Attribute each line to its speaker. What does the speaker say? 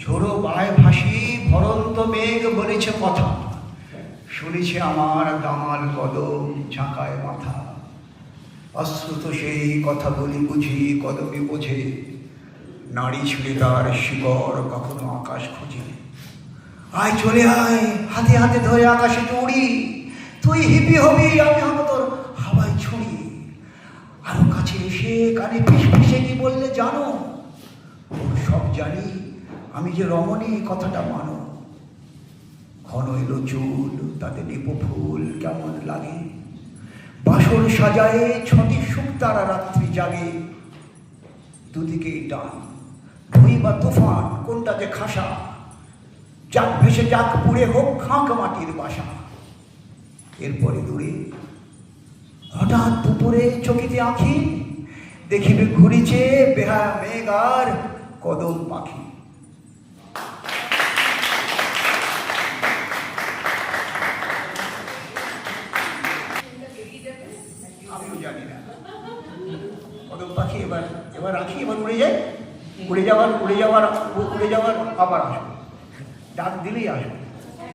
Speaker 1: ঝোড়ো বায় ভাসি ভরন্ত মেঘ বলেছে কথা, শুনেছে আমার দামাল কদম ঝাঁকায় মাথা। অশ্রুত সেই কথা বলি বুঝি কদমে বোঝে, নারী ছুঁড়ে তার শিকড় কখনো আকাশ খুঁজে। আয় চলে আয়, হাতে হাতে ধরে আকাশে দৌড়ি, তুই হিপি হবি আমি হব তোর হাওয়ায় ছুঁড়ি। আরো কাছে এসে কানে ফিস ফিসে কি বললে জানো, ওর সব জানি আমি যে রমণী কথাটা মানো। ঘন এলো চুল তাতে নেপো ফুল কেমন লাগে, বাসর সাজায়ে ছটি শুকতারা রাত্রি জাগে। দুদিকে টান ভুঁই বা তুফান কোনটাতে খাসা, যাক ভেসে যাক পুড়ে হোক খাঁক মাটির বাসা। এরপরে দূরে হঠাৎ দুপুরে চকিতে আঁখি, দেখিবে ঘুরিছে বেহা মেঘ আর কদম পাখি। আমিও জানি না কদম পাখি এবার এবার রাখি, এবার উড়ে যায়, উড়ে যাওয়ার আবার আসবে, ডাক দিলেই আসবে।